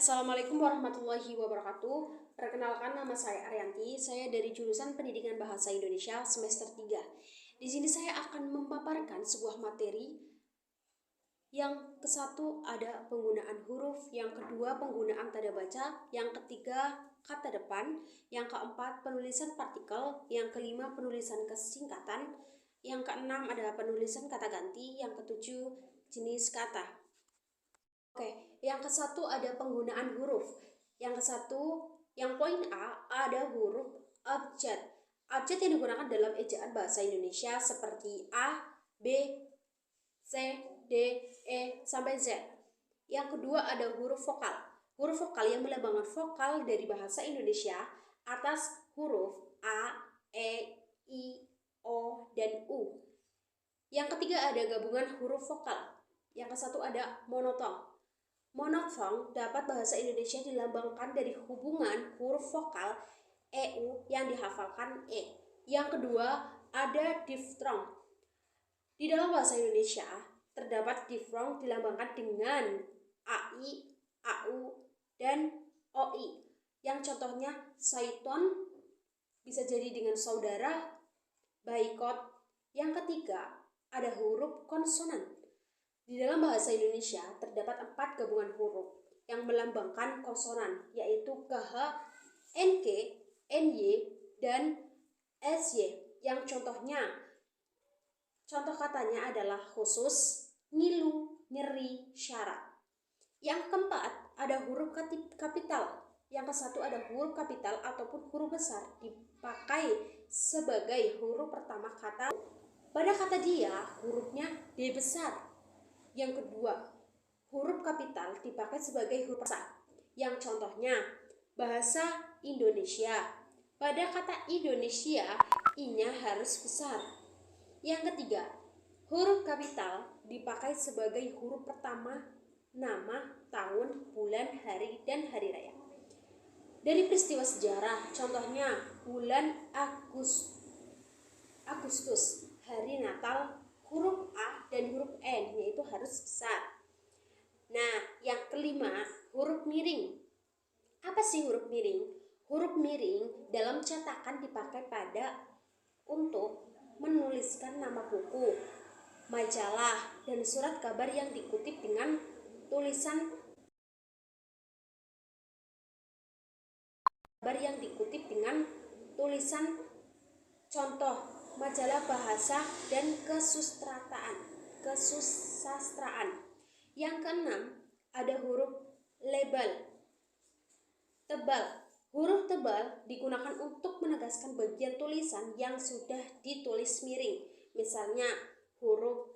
Assalamualaikum warahmatullahi wabarakatuh. Perkenalkan, nama saya Arianti. Saya dari jurusan Pendidikan Bahasa Indonesia semester 3. Di sini saya akan memaparkan sebuah materi. Yang kesatu ada penggunaan huruf, yang kedua penggunaan tanda baca, yang ketiga kata depan, yang keempat penulisan partikel, yang kelima penulisan kesingkatan, yang keenam ada penulisan kata ganti, yang ketujuh jenis kata. Oke, yang kesatu ada penggunaan huruf. Yang kesatu, yang poin A, ada huruf abjad. Abjad yang digunakan dalam ejaan bahasa Indonesia seperti A, B, C, D, E, sampai Z. Yang kedua ada huruf vokal. Huruf vokal yang melambangkan vokal dari bahasa Indonesia atas huruf A, E, I, O, dan U. Yang ketiga ada gabungan huruf vokal. Yang kesatu ada monotong. Monotong dapat bahasa Indonesia dilambangkan dari hubungan huruf vokal EU yang dihafalkan E. Yang kedua ada diftrong. Di dalam bahasa Indonesia terdapat diftrong dilambangkan dengan AI, AU, dan OI. Yang contohnya saiton bisa jadi dengan saudara, baikot. Yang ketiga ada huruf konsonan. Di dalam bahasa Indonesia terdapat 4 gabungan huruf yang melambangkan konsonan, yaitu KH, NK, NY, dan SY. Yang contoh katanya adalah khusus, ngilu, nyeri, syarat. Yang keempat ada huruf kapital. Yang kesatu ada huruf kapital ataupun huruf besar dipakai sebagai huruf pertama kata. Pada kata dia hurufnya D besar. Yang kedua, huruf kapital dipakai sebagai huruf besar. Yang contohnya, bahasa Indonesia. Pada kata Indonesia, I-nya harus besar. Yang ketiga, huruf kapital dipakai sebagai huruf pertama nama, tahun, bulan, hari, dan hari raya. Dari peristiwa sejarah, contohnya bulan Agustus, hari Natal, huruf A dan huruf N yaitu harus besar. Nah, yang kelima, huruf miring. Apa sih huruf miring? Huruf miring dalam cetakan dipakai untuk menuliskan nama buku, majalah, dan surat kabar yang dikutip dengan tulisan contoh majalah bahasa dan kesusastraan. Yang keenam ada huruf label. Tebal. Huruf tebal digunakan untuk menegaskan bagian tulisan yang sudah ditulis miring. Misalnya huruf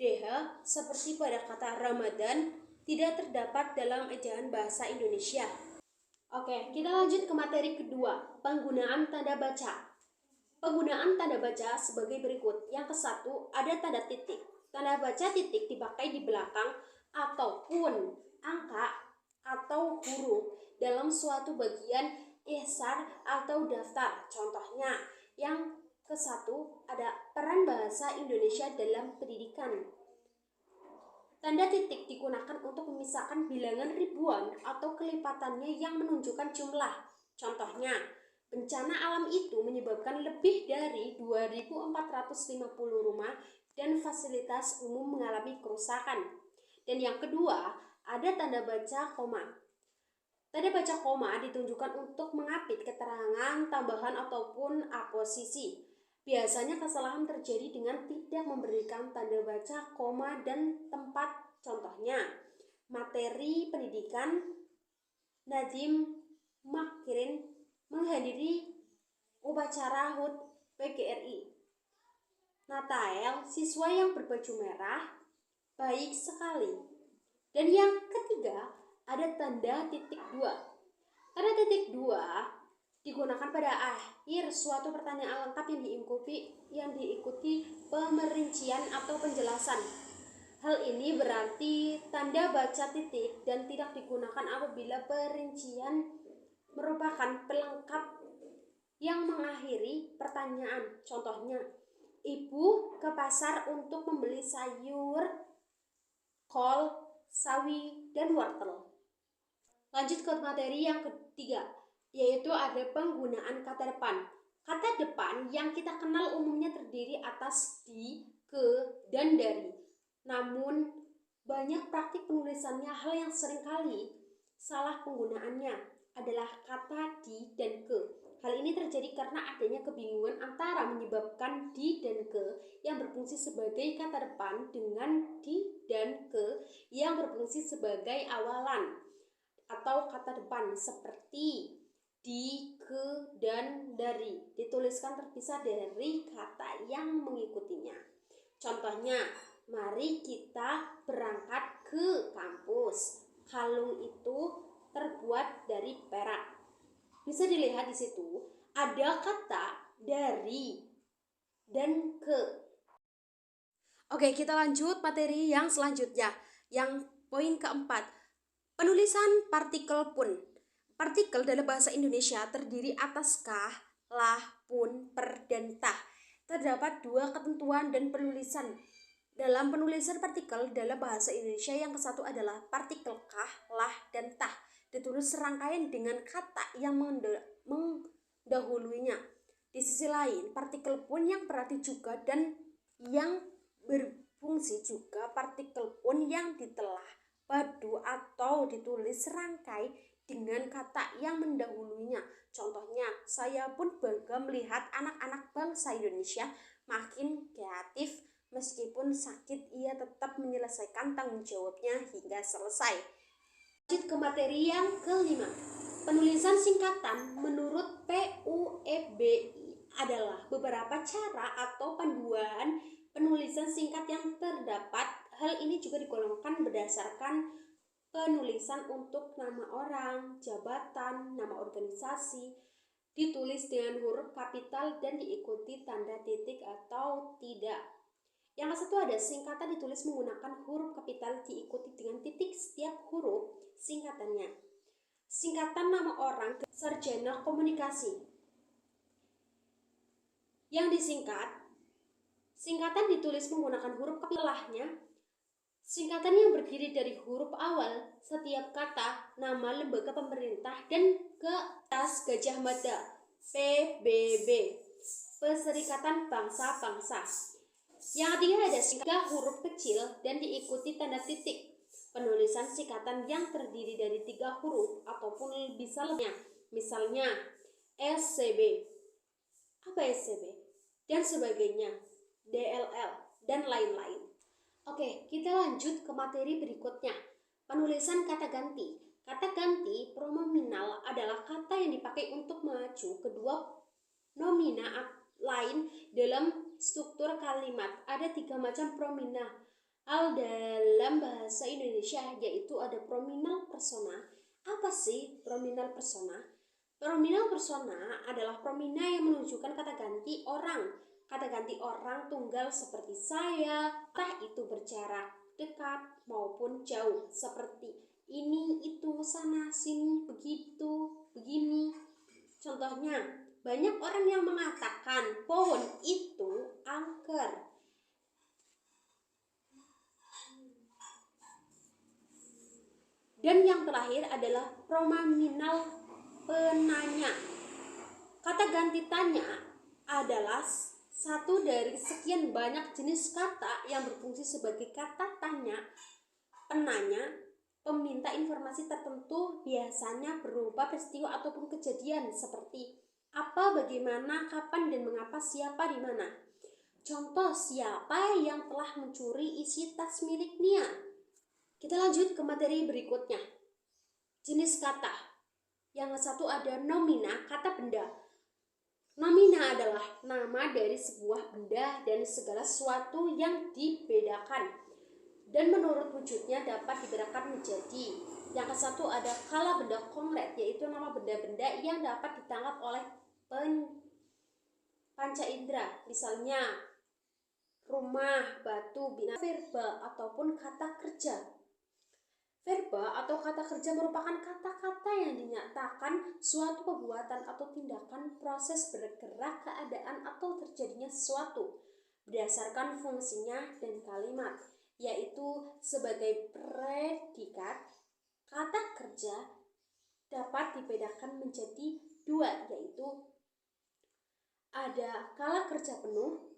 DH seperti pada kata Ramadan tidak terdapat dalam ejaan bahasa Indonesia. Oke, kita lanjut ke materi kedua, penggunaan tanda baca. Penggunaan tanda baca sebagai berikut. Yang kesatu ada tanda titik. Tanda baca titik dipakai di belakang ataupun angka atau huruf dalam suatu bagian ihsar atau daftar. Contohnya, yang kesatu ada peran bahasa Indonesia dalam pendidikan. Tanda titik digunakan untuk memisahkan bilangan ribuan atau kelipatannya yang menunjukkan jumlah. Contohnya, bencana alam itu menyebabkan lebih dari 2.450 rumah dan fasilitas umum mengalami kerusakan. Dan yang kedua, ada tanda baca koma. Tanda baca koma ditunjukkan untuk mengapit keterangan, tambahan, ataupun aposisi. Biasanya kesalahan terjadi dengan tidak memberikan tanda baca koma dan tempat. Contohnya, materi pendidikan Nadiem Makarim menghadiri upacara HUT PGRI. Natal, siswa yang berbaju merah, baik sekali. Dan yang ketiga, ada tanda titik 2. Tanda titik 2 digunakan pada akhir suatu pertanyaan lengkap yang diikuti pemerincian atau penjelasan. Hal ini berarti tanda baca titik dan tidak digunakan apabila perincian merupakan pelengkap yang mengakhiri pertanyaan. Contohnya, ibu ke pasar untuk membeli sayur, kol, sawi, dan wortel. Lanjut ke materi yang ketiga, yaitu ada penggunaan kata depan. Kata depan yang kita kenal umumnya terdiri atas di, ke, dan dari. Namun, banyak praktik penulisannya hal yang seringkali salah penggunaannya adalah kata di dan ke. Hal ini terjadi karena adanya kebingungan antara menyebabkan di dan ke yang berfungsi sebagai kata depan dengan di dan ke yang berfungsi sebagai awalan atau kata depan seperti di, ke, dan dari dituliskan terpisah dari kata yang mengikutinya. Contohnya, mari kita berangkat ke kampus. Kalung itu terbuat dari perak. Bisa dilihat di situ ada kata dari dan ke. Oke, kita lanjut materi yang selanjutnya. Yang poin keempat, penulisan partikel pun. Partikel dalam bahasa Indonesia terdiri atas kah, lah, pun, per, dan tah. Terdapat dua ketentuan dan penulisan. Dalam penulisan partikel dalam bahasa Indonesia yang kesatu adalah partikel kah, lah, dan tah. Ditulis serangkaian dengan kata yang mendahulunya. Di sisi lain, partikel pun yang berarti juga dan yang berfungsi juga partikel pun yang ditelah, padu, atau ditulis serangkai dengan kata yang mendahulunya. Contohnya, saya pun bangga melihat anak-anak bangsa Indonesia makin kreatif. Meskipun sakit, ia tetap menyelesaikan tanggung jawabnya hingga selesai. Lanjut ke materi yang kelima. Penulisan singkatan menurut PUEBI adalah beberapa cara atau panduan penulisan singkat yang terdapat. Hal ini juga digolongkan berdasarkan penulisan untuk nama orang, jabatan, nama organisasi, ditulis dengan huruf kapital dan diikuti tanda titik atau tidak. Yang satu ada singkatan ditulis menggunakan huruf kapital diikuti dengan titik setiap huruf singkatannya. Singkatan nama orang sarjana komunikasi. Yang disingkat, singkatan ditulis menggunakan huruf kapitalnya. Singkatan yang berdiri dari huruf awal setiap kata, nama lembaga pemerintah, dan ke atas Gajah Mada, PBB, Perserikatan Bangsa-Bangsa. Yang ketiga ada singkat huruf kecil dan diikuti tanda titik. Penulisan singkatan yang terdiri dari 3 huruf ataupun bisa lebihnya. Misalnya SCB, apa SCB, dan sebagainya, DLL, dan lain-lain. Oke, kita lanjut ke materi berikutnya. Penulisan kata ganti. Kata ganti pronominal adalah kata yang dipakai untuk memacu kedua nomina lain dalam struktur kalimat. Ada 3 macam pronominal dalam bahasa Indonesia, yaitu ada pronominal persona. Apa sih pronominal persona? Pronominal persona adalah pronomina yang menunjukkan kata ganti orang. Kata ganti orang tunggal seperti saya, entah itu berjarak dekat maupun jauh, seperti ini, itu, sana, sini, begitu, begini. Contohnya, banyak orang yang mengatakan pohon itu angker. Dan yang terakhir adalah pronominal penanya. Kata ganti tanya adalah satu dari sekian banyak jenis kata yang berfungsi sebagai kata tanya. Penanya peminta informasi tertentu, biasanya berupa peristiwa ataupun kejadian seperti apa, bagaimana, kapan, dan mengapa, siapa, di mana. Contoh, siapa yang telah mencuri isi tas milik Nia? Kita lanjut ke materi berikutnya. Jenis kata. Yang satu ada nomina, kata benda. Nomina adalah nama dari sebuah benda dan segala sesuatu yang dibedakan dan menurut wujudnya dapat dibedakan menjadi. Yang satu ada kala benda konkret, yaitu nama benda-benda yang dapat ditangkap oleh panca indera, misalnya rumah, batu, binatang. Verba ataupun kata kerja. Verba atau kata kerja merupakan kata-kata yang dinyatakan suatu perbuatan atau tindakan, proses bergerak, keadaan, atau terjadinya sesuatu berdasarkan fungsinya dan kalimat, yaitu sebagai predikat. Kata kerja dapat dibedakan menjadi dua, yaitu ada kala kerja penuh,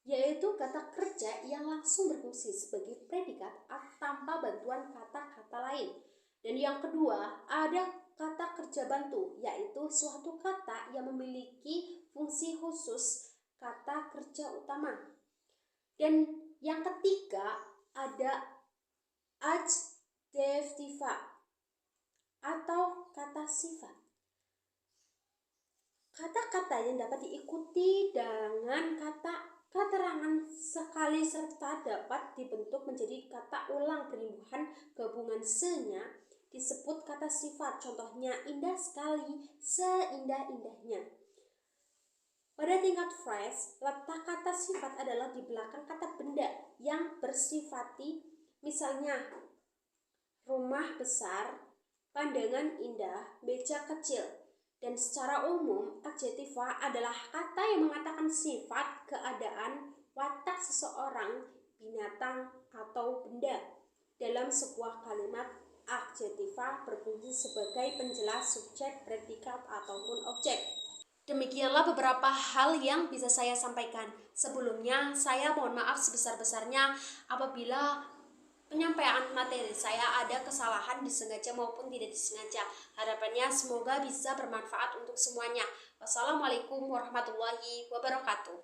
yaitu kata kerja yang langsung berfungsi sebagai predikat tanpa bantuan kata-kata lain. Dan yang kedua, ada kata kerja bantu, yaitu suatu kata yang memiliki fungsi khusus kata kerja utama. Dan yang ketiga, ada adjektiva atau kata sifat. Kata-kata yang dapat diikuti dengan kata keterangan sekali serta dapat dibentuk menjadi kata ulang perimbuhan gabungan se-nya disebut kata sifat. Contohnya, indah sekali, seindah-indahnya. Pada tingkat phrase, letak kata sifat adalah di belakang kata benda yang bersifati, misalnya rumah besar, pandangan indah, meja kecil. Dan secara umum, adjektiva adalah kata yang mengatakan sifat, keadaan, watak seseorang, binatang, atau benda. Dalam sebuah kalimat, adjektiva berfungsi sebagai penjelas subjek, predikat, ataupun objek. Demikianlah beberapa hal yang bisa saya sampaikan. Sebelumnya, saya mohon maaf sebesar-besarnya apabila penyampaian materi saya ada kesalahan disengaja maupun tidak disengaja. Harapannya semoga bisa bermanfaat untuk semuanya. Wassalamualaikum warahmatullahi wabarakatuh.